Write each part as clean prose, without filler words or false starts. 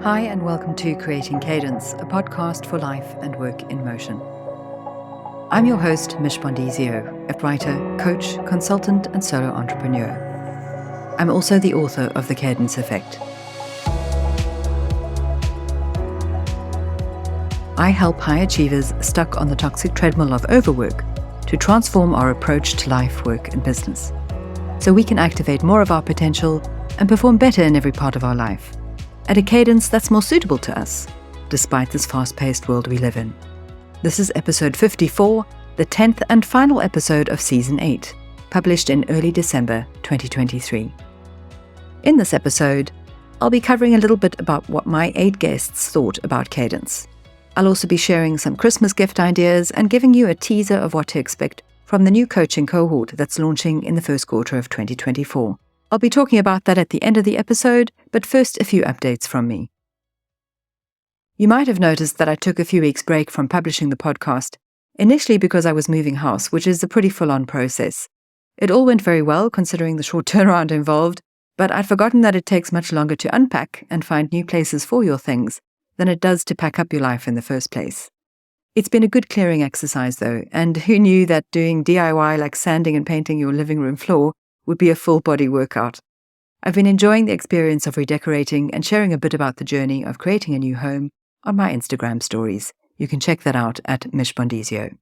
Hi and welcome to Creating Cadence, a podcast for life and work in motion. I'm your host, Mich Bondesio, a writer, coach, consultant, and solo entrepreneur. I'm also the author of The Cadence Effect. I help high achievers stuck on the toxic treadmill of overwork to transform our approach to life, work, and business, so we can activate more of our potential and perform better in every part of our life, at a cadence that's more suitable to us, despite this fast-paced world we live in. This is episode 54, the 10th and final episode of season 8, published in early December 2023. In this episode, I'll be covering a little bit about what my 8 guests thought about cadence. I'll also be sharing some Christmas gift ideas and giving you a teaser of what to expect from the new coaching cohort that's launching in the first quarter of 2024. I'll be talking about that at the end of the episode, but first a few updates from me. You might have noticed that I took a few weeks break from publishing the podcast, initially because I was moving house, which is a pretty full-on process. It all went very well considering the short turnaround involved, but I'd forgotten that it takes much longer to unpack and find new places for your things than it does to pack up your life in the first place. It's been a good clearing exercise though, and who knew that doing DIY like sanding and painting your living room floor would be a full-body workout. I've been enjoying the experience of redecorating and sharing a bit about the journey of creating a new home on my Instagram stories. You can check that out at Mich Bondesio.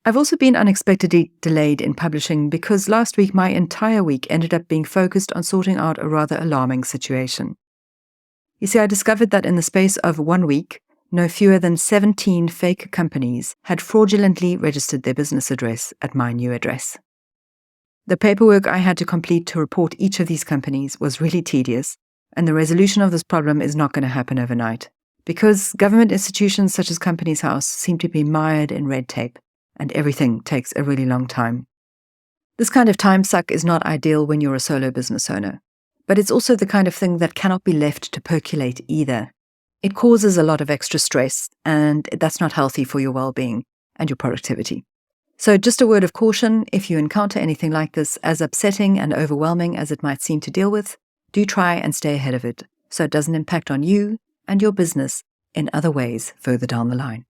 I've also been unexpectedly delayed in publishing because last week my entire week ended up being focused on sorting out a rather alarming situation. You see, I discovered that in the space of 1 week, no fewer than 17 fake companies had fraudulently registered their business address at my new address. The paperwork I had to complete to report each of these companies was really tedious, and the resolution of this problem is not going to happen overnight, because government institutions such as Companies House seem to be mired in red tape, and everything takes a really long time. This kind of time suck is not ideal when you're a solo business owner, but it's also the kind of thing that cannot be left to percolate either. It causes a lot of extra stress, and that's not healthy for your well-being and your productivity. So just a word of caution, if you encounter anything like this, as upsetting and overwhelming as it might seem to deal with, do try and stay ahead of it so it doesn't impact on you and your business in other ways further down the line.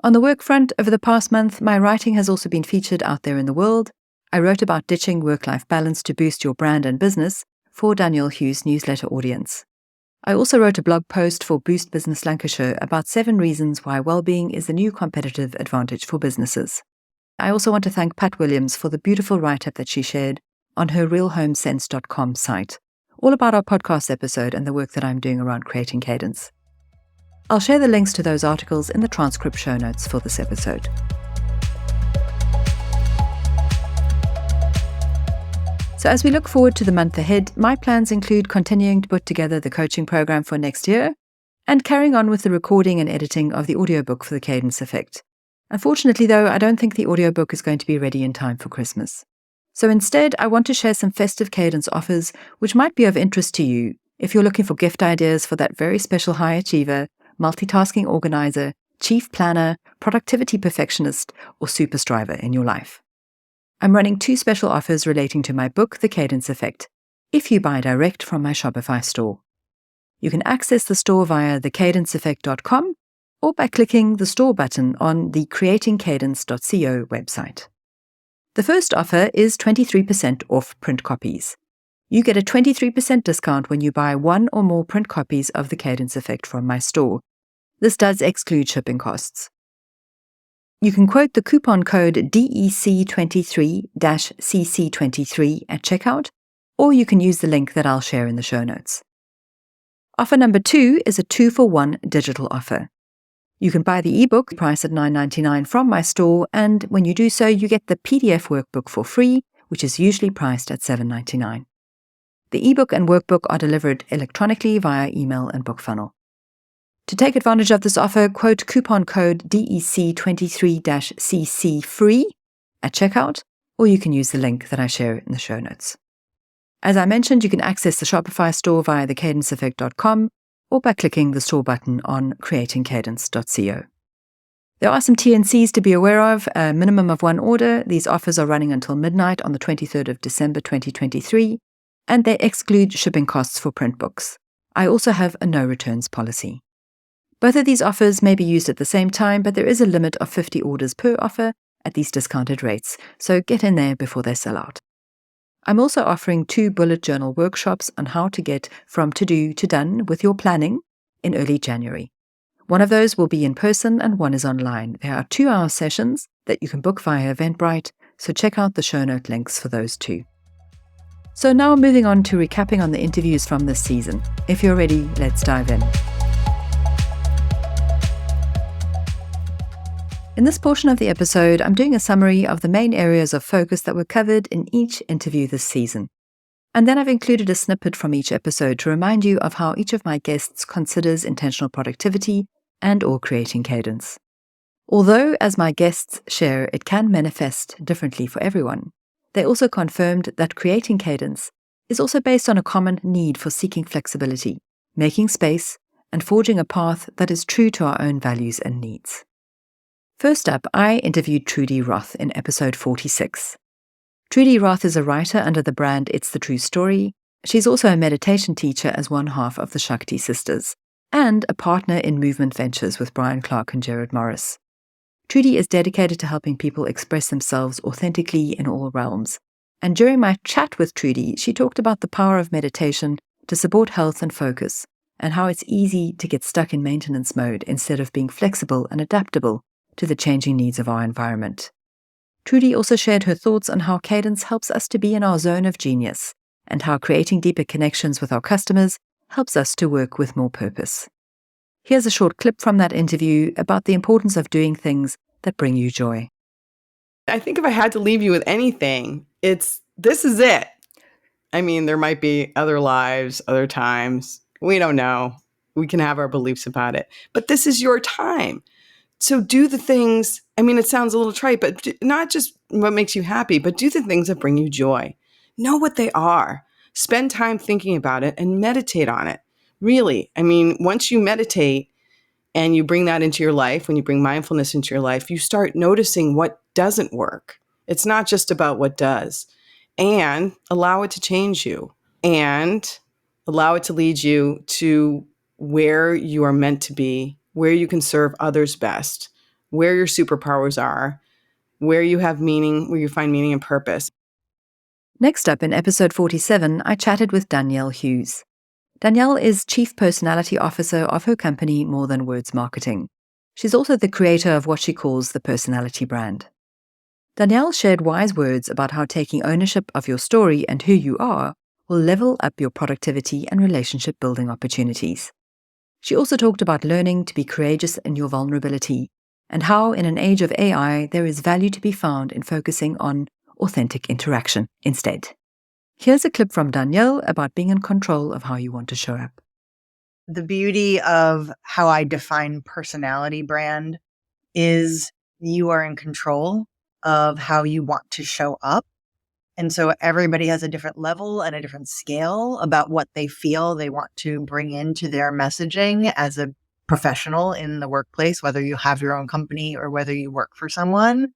On the work front, over the past month, my writing has also been featured out there in the world. I wrote about ditching work-life balance to boost your brand and business for Daniel Hughes' newsletter audience. I also wrote a blog post for Boost Business Lancashire about 7 reasons why Wellbeing is the new competitive advantage for businesses. I also want to thank Pat Williams for the beautiful write-up that she shared on her realhomesense.com site, all about our podcast episode and the work that I'm doing around creating cadence. I'll share the links to those articles in the transcript show notes for this episode. So as we look forward to the month ahead, my plans include continuing to put together the coaching program for next year and carrying on with the recording and editing of the audiobook for the Cadence Effect. Unfortunately, though, I don't think the audiobook is going to be ready in time for Christmas. So instead, I want to share some festive cadence offers which might be of interest to you if you're looking for gift ideas for that very special high achiever, multitasking organizer, chief planner, productivity perfectionist, or super striver in your life. I'm running 2 special offers relating to my book, The Cadence Effect, if you buy direct from my Shopify store. You can access the store via thecadenceeffect.com or by clicking the store button on the creatingcadence.co website. The first offer is 23% off print copies. You get a 23% discount when you buy 1 or more print copies of The Cadence Effect from my store. This does exclude shipping costs. You can quote the coupon code DEC23-CC23 at checkout, or you can use the link that I'll share in the show notes. Offer number 2 is a 2-for-1 digital offer. You can buy the ebook, priced at $9.99 from my store, and when you do so, you get the PDF workbook for free, which is usually priced at $7.99. The ebook and workbook are delivered electronically via email and BookFunnel. To take advantage of this offer, quote coupon code DEC23-CC-FREE at checkout, or you can use the link that I share in the show notes. As I mentioned, you can access the Shopify store via thecadenceeffect.com or by clicking the store button on creatingcadence.co. There are some T&Cs to be aware of, a minimum of 1 order. These offers are running until midnight on the 23rd of December 2023, and they exclude shipping costs for print books. I also have a no returns policy. Both of these offers may be used at the same time, but there is a limit of 50 orders per offer at these discounted rates, so get in there before they sell out. I'm also offering 2 bullet journal workshops on how to get from to-do to done with your planning in early January. One of those will be in person and one is online. There are 2-hour sessions that you can book via Eventbrite, so check out the show note links for those too. So now moving on to recapping on the interviews from this season. If you're ready, let's dive in. In this portion of the episode, I'm doing a summary of the main areas of focus that were covered in each interview this season. And then I've included a snippet from each episode to remind you of how each of my guests considers intentional productivity and/or creating cadence. Although, as my guests share, it can manifest differently for everyone, they also confirmed that creating cadence is also based on a common need for seeking flexibility, making space, and forging a path that is true to our own values and needs. First up, I interviewed Trudy Roth in episode 46. Trudy Roth is a writer under the brand It's the True Story. She's also a meditation teacher as one half of the Shakti Sisters, and a partner in movement ventures with Brian Clark and Jared Morris. Trudy is dedicated to helping people express themselves authentically in all realms. And during my chat with Trudy, she talked about the power of meditation to support health and focus, and how it's easy to get stuck in maintenance mode instead of being flexible and adaptable to the changing needs of our environment. Trudy also shared her thoughts on how cadence helps us to be in our zone of genius, and how creating deeper connections with our customers helps us to work with more purpose. Here's a short clip from that interview about the importance of doing things that bring you joy. I think if I had to leave you with anything, this is it. I mean, there might be other lives, other times. We don't know. We can have our beliefs about it. But this is your time. So do the things, I mean, it sounds a little trite, but not just what makes you happy, but do the things that bring you joy. Know what they are. Spend time thinking about it and meditate on it. Really, I mean, once you meditate and you bring that into your life, when you bring mindfulness into your life, you start noticing what doesn't work. It's not just about what does. And allow it to change you and allow it to lead you to where you are meant to be, where you can serve others best, where your superpowers are, where you have meaning, where you find meaning and purpose. Next up in episode 47, I chatted with Danielle Hughes. Danielle is Chief Personality Officer of her company More Than Words Marketing. She's also the creator of what she calls the personality brand. Danielle shared wise words about how taking ownership of your story and who you are will level up your productivity and relationship building opportunities. She also talked about learning to be courageous in your vulnerability, and how in an age of AI there is value to be found in focusing on authentic interaction instead. Here's a clip from Danielle about being in control of how you want to show up. The beauty of how I define personality brand is you are in control of how you want to show up. And so everybody has a different level and a different scale about what they feel they want to bring into their messaging as a professional in the workplace, whether you have your own company or whether you work for someone.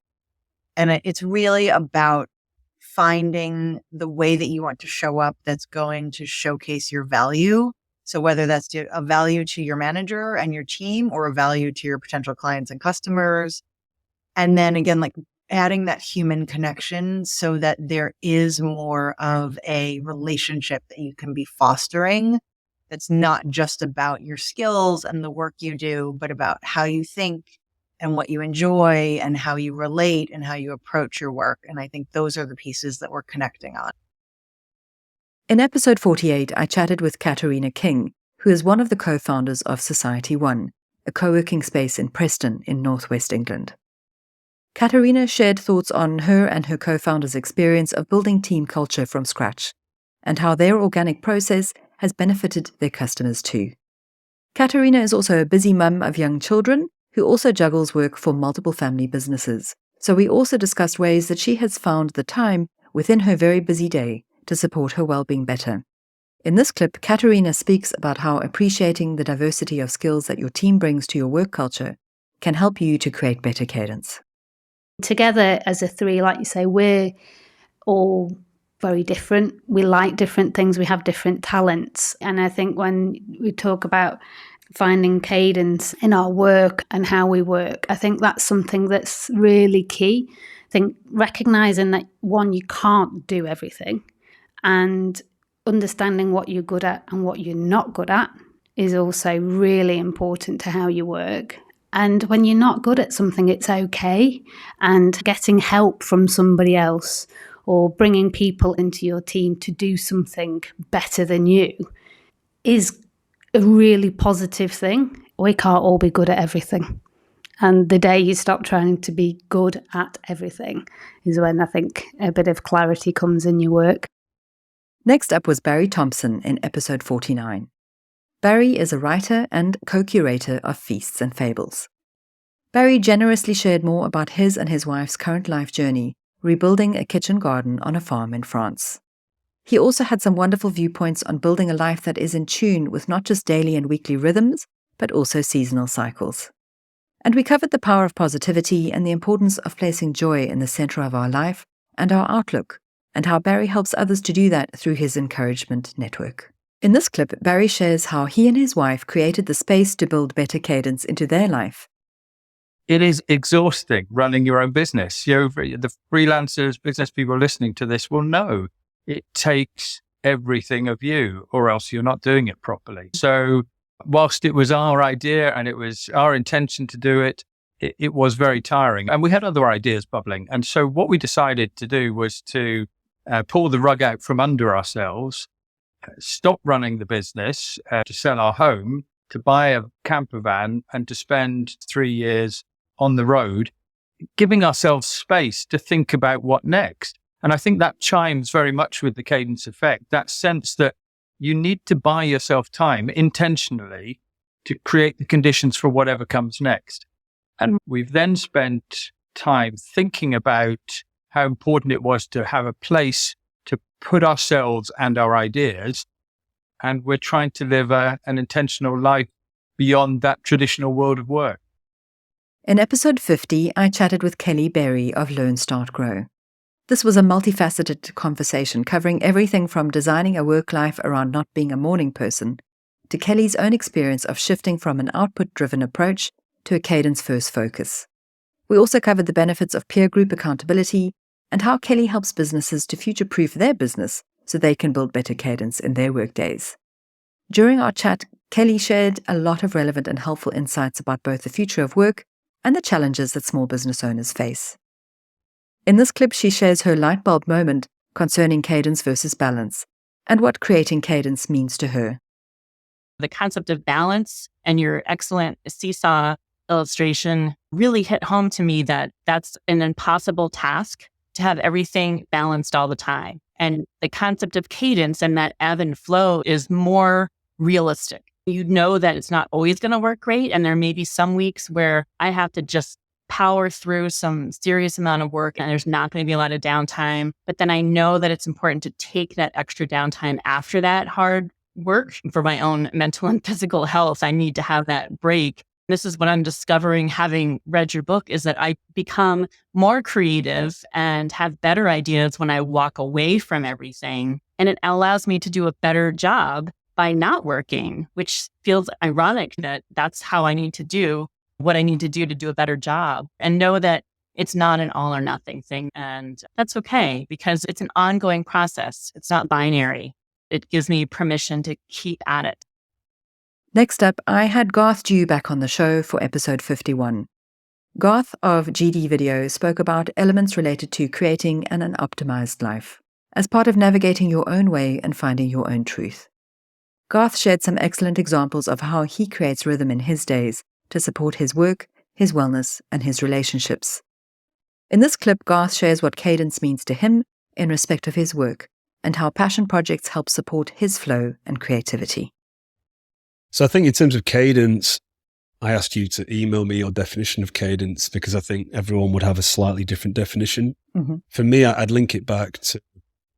And it's really about finding the way that you want to show up that's going to showcase your value. So whether that's a value to your manager and your team or a value to your potential clients and customers. And then again, like adding that human connection so that there is more of a relationship that you can be fostering. That's not just about your skills and the work you do, but about how you think and what you enjoy and how you relate and how you approach your work. And I think those are the pieces that we're connecting on. In episode 48, I chatted with Katerina King, who is one of the co-founders of Society One, a co-working space in Preston in northwest England. Katerina shared thoughts on her and her co-founder's experience of building team culture from scratch, and how their organic process has benefited their customers too. Katerina is also a busy mum of young children who also juggles work for multiple family businesses. So we also discussed ways that she has found the time within her very busy day to support her well-being better. In this clip, Katerina speaks about how appreciating the diversity of skills that your team brings to your work culture can help you to create better cadence. Together as a three, like you say, we're all very different. We like different things. We have different talents. And I think when we talk about finding cadence in our work and how we work, I think that's something that's really key. I think recognizing that, one, you can't do everything, and understanding what you're good at and what you're not good at is also really important to how you work. And when you're not good at something, it's okay. And getting help from somebody else or bringing people into your team to do something better than you is a really positive thing. We can't all be good at everything. And the day you stop trying to be good at everything is when I think a bit of clarity comes in your work. Next up was Barry Thompson in episode 49. Barry is a writer and co-curator of Feasts and Fables. Barry generously shared more about his and his wife's current life journey, rebuilding a kitchen garden on a farm in France. He also had some wonderful viewpoints on building a life that is in tune with not just daily and weekly rhythms, but also seasonal cycles. And we covered the power of positivity and the importance of placing joy in the center of our life and our outlook, and how Barry helps others to do that through his encouragement network. In this clip, Barry shares how he and his wife created the space to build better cadence into their life. It is exhausting running your own business. The freelancers, business people listening to this will know it takes everything of you, or else you're not doing it properly. So whilst it was our idea and it was our intention to do it, it was very tiring. And we had other ideas bubbling. And so what we decided to do was to pull the rug out from under ourselves, stop running the business, to sell our home, to buy a camper van, and to spend 3 years on the road, giving ourselves space to think about what next. And I think that chimes very much with the cadence effect, that sense that you need to buy yourself time intentionally to create the conditions for whatever comes next. And we've then spent time thinking about how important it was to have a place to put ourselves and our ideas. And we're trying to live an intentional life beyond that traditional world of work. In episode 50, I chatted with Kelly Berry of Learn, Start, Grow. This was a multifaceted conversation covering everything from designing a work life around not being a morning person to Kelly's own experience of shifting from an output-driven approach to a cadence-first focus. We also covered the benefits of peer group accountability and how Kelly helps businesses to future-proof their business so they can build better cadence in their workdays. During our chat, Kelly shared a lot of relevant and helpful insights about both the future of work and the challenges that small business owners face. In this clip, she shares her light bulb moment concerning cadence versus balance and what creating cadence means to her. The concept of balance and your excellent seesaw illustration really hit home to me that that's an impossible task to have everything balanced all the time. And the concept of cadence and that ebb and flow is more realistic. You know that it's not always going to work great. And there may be some weeks where I have to just power through some serious amount of work and there's not going to be a lot of downtime. But then I know that it's important to take that extra downtime after that hard work. For my own mental and physical health, I need to have that break. This is what I'm discovering having read your book, is that I become more creative and have better ideas when I walk away from everything. And it allows me to do a better job by not working, which feels ironic that that's how I need to do what I need to do a better job, and know that it's not an all or nothing thing. And that's okay, because it's an ongoing process. It's not binary. It gives me permission to keep at it. Next up, I had Garth Dew back on the show for episode 51. Garth of GD Video spoke about elements related to creating an optimized life as part of navigating your own way and finding your own truth. Garth shared some excellent examples of how he creates rhythm in his days to support his work, his wellness, and his relationships. In this clip, Garth shares what cadence means to him in respect of his work and how passion projects help support his flow and creativity. So I think in terms of cadence, I asked you to email me your definition of cadence because I think everyone would have a slightly different definition. Mm-hmm. For me, I'd link it back to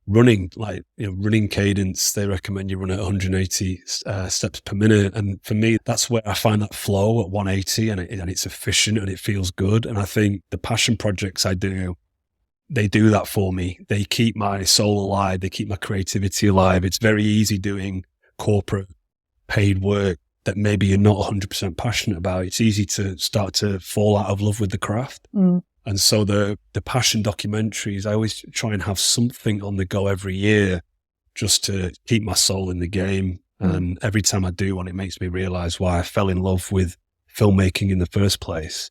running, running cadence. They recommend you run at 180 steps per minute. And for me, that's where I find that flow at 180 and it's efficient and it feels good. And I think the passion projects I do, they do that for me. They keep my soul alive. They keep my creativity alive. It's very easy doing corporate paid work that maybe you're not 100% passionate about. It's easy to start to fall out of love with the craft. And so the passion documentaries, I always try and have something on the go every year just to keep my soul in the game. And every time I do one, it makes me realize why I fell in love with filmmaking in the first place.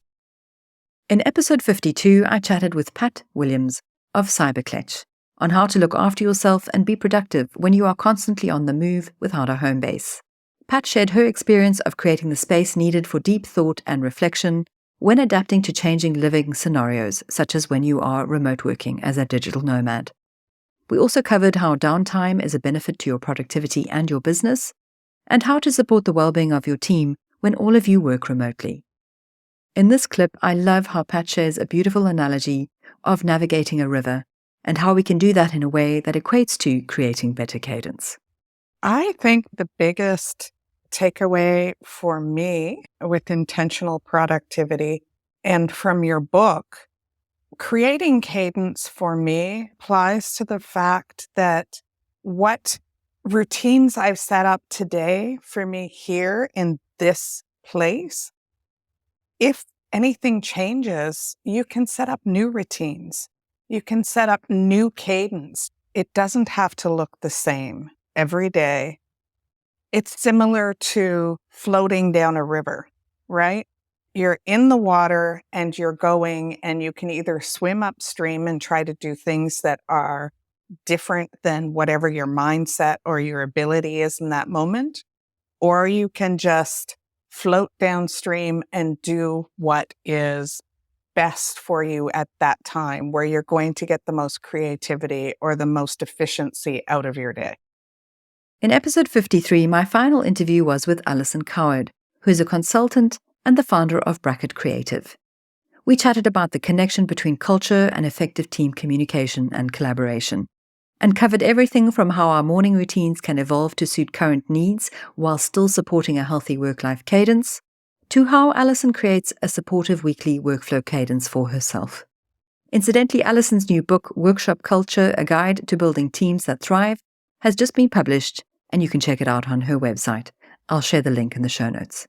In episode 52, I chatted with Pat Williams of Cybercletch on how to look after yourself and be productive when you are constantly on the move without a home base. Pat shared her experience of creating the space needed for deep thought and reflection when adapting to changing living scenarios, such as when you are remote working as a digital nomad. We also covered how downtime is a benefit to your productivity and your business, and how to support the well-being of your team when all of you work remotely. In this clip, I love how Pat shares a beautiful analogy of navigating a river and how we can do that in a way that equates to creating better cadence. I think the biggest takeaway for me with intentional productivity and from your book, creating cadence for me applies to the fact that what routines I've set up today for me here in this place, if anything changes, you can set up new routines. You can set up new cadence. It doesn't have to look the same every day. It's similar to floating down a river, right? You're in the water and you're going, and you can either swim upstream and try to do things that are different than whatever your mindset or your ability is in that moment, or you can just float downstream and do what is best for you at that time, where you're going to get the most creativity or the most efficiency out of your day. In episode 53, my final interview was with Alison Coward, who is a consultant and the founder of Bracket Creative. We chatted about the connection between culture and effective team communication and collaboration, and covered everything from how our morning routines can evolve to suit current needs while still supporting a healthy work-life cadence, to how Alison creates a supportive weekly workflow cadence for herself. Incidentally, Alison's new book, Workshop Culture, A Guide to Building Teams That Thrive, has just been published, and you can check it out on her website. I'll share the link in the show notes.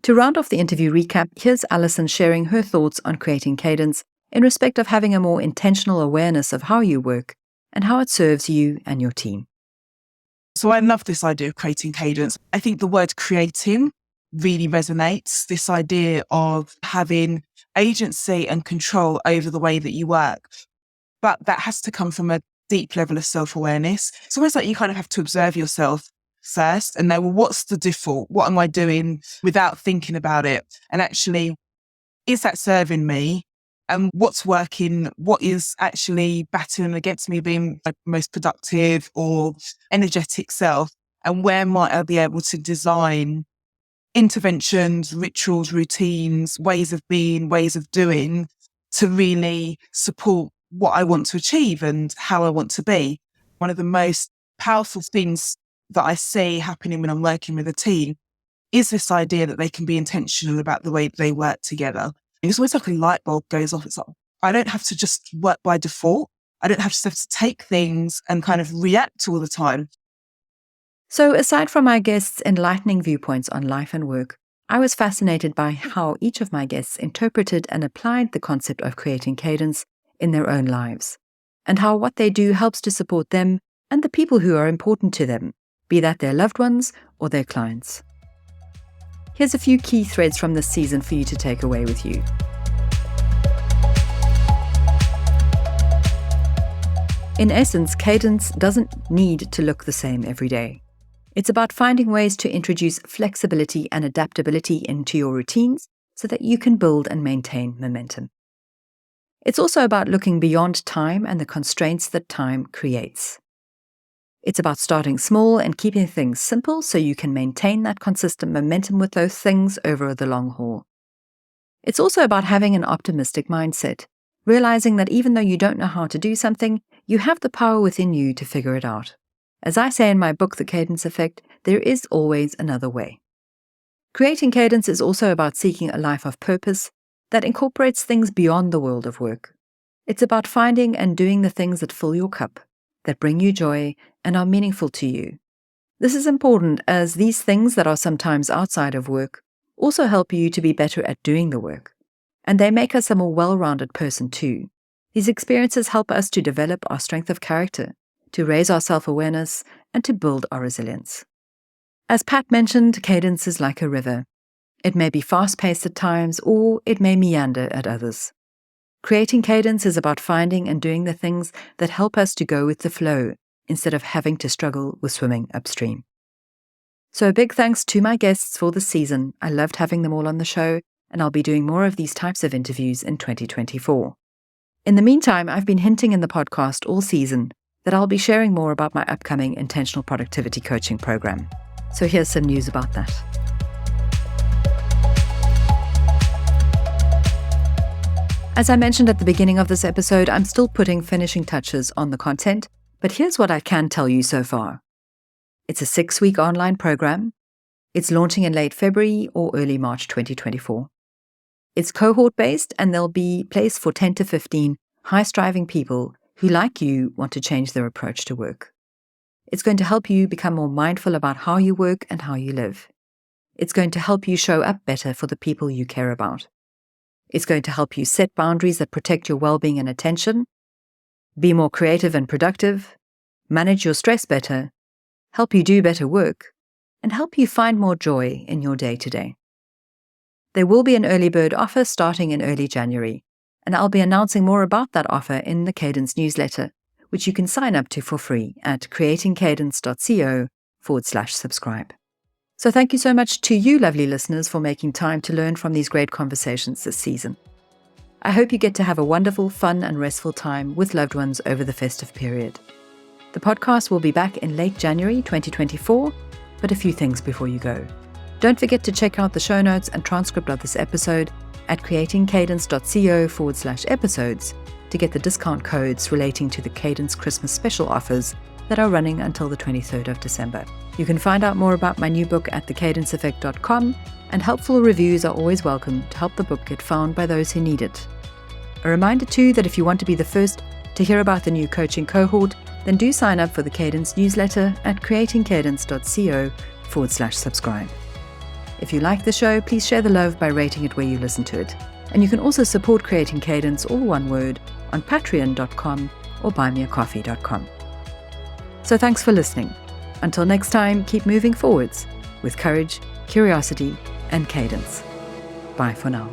To round off the interview recap, here's Alison sharing her thoughts on creating cadence in respect of having a more intentional awareness of how you work and how it serves you and your team. So I love this idea of creating cadence. I think the word creating really resonates, this idea of having agency and control over the way that you work. But that has to come from a deep level of self-awareness. It's almost like you kind of have to observe yourself first and know, well, what's the default? What am I doing without thinking about it? And actually, is that serving me? And what's working? What is actually battering against me being my most productive or energetic self? And where might I be able to design interventions, rituals, routines, ways of being, ways of doing to really support what I want to achieve and how I want to be? One of the most powerful things that I see happening when I'm working with a team is this idea that they can be intentional about the way they work together. It's almost like a light bulb goes off. It's like, I don't have to just work by default. I don't have to take things and kind of react all the time. So aside from my guests' enlightening viewpoints on life and work, I was fascinated by how each of my guests interpreted and applied the concept of creating cadence in their own lives, and how what they do helps to support them and the people who are important to them, be that their loved ones or their clients. Here's a few key threads from this season for you to take away with you. In essence, cadence doesn't need to look the same every day. It's about finding ways to introduce flexibility and adaptability into your routines so that you can build and maintain momentum. It's also about looking beyond time and the constraints that time creates. It's about starting small and keeping things simple so you can maintain that consistent momentum with those things over the long haul. It's also about having an optimistic mindset, realizing that even though you don't know how to do something, you have the power within you to figure it out. As I say in my book, The Cadence Effect, there is always another way. Creating cadence is also about seeking a life of purpose that incorporates things beyond the world of work. It's about finding and doing the things that fill your cup, that bring you joy and are meaningful to you. This is important as these things that are sometimes outside of work also help you to be better at doing the work. And they make us a more well-rounded person too. These experiences help us to develop our strength of character, to raise our self-awareness, and to build our resilience. As Pat mentioned, cadence is like a river. It may be fast-paced at times, or it may meander at others. Creating cadence is about finding and doing the things that help us to go with the flow, instead of having to struggle with swimming upstream. So a big thanks to my guests for this season. I loved having them all on the show, and I'll be doing more of these types of interviews in 2024. In the meantime, I've been hinting in the podcast all season that I'll be sharing more about my upcoming intentional productivity coaching program. So here's some news about that. As I mentioned at the beginning of this episode, I'm still putting finishing touches on the content, but here's what I can tell you so far. It's a 6-week online program. It's launching in late February or early March 2024. It's cohort-based, and there'll be place for 10 to 15 high-striving people who, like you, want to change their approach to work. It's going to help you become more mindful about how you work and how you live. It's going to help you show up better for the people you care about. It's going to help you set boundaries that protect your well-being and attention, be more creative and productive, manage your stress better, help you do better work, and help you find more joy in your day-to-day. There will be an early bird offer starting in early January, and I'll be announcing more about that offer in the Cadence newsletter, which you can sign up to for free at creatingcadence.co/subscribe. So thank you so much to you, lovely listeners, for making time to learn from these great conversations this season. I hope you get to have a wonderful, fun, and restful time with loved ones over the festive period. The podcast will be back in late January 2024, but a few things before you go. Don't forget to check out the show notes and transcript of this episode at creatingcadence.co/episodes to get the discount codes relating to the Cadence Christmas special offers that are running until the 23rd of December. You can find out more about my new book at thecadenceeffect.com, and helpful reviews are always welcome to help the book get found by those who need it. A reminder too that if you want to be the first to hear about the new coaching cohort, then do sign up for the Cadence newsletter at creatingcadence.co/subscribe. If you like the show, please share the love by rating it where you listen to it. And you can also support Creating Cadence, all one word, on patreon.com or buymeacoffee.com. So thanks for listening. Until next time, keep moving forwards with courage, curiosity, and cadence. Bye for now.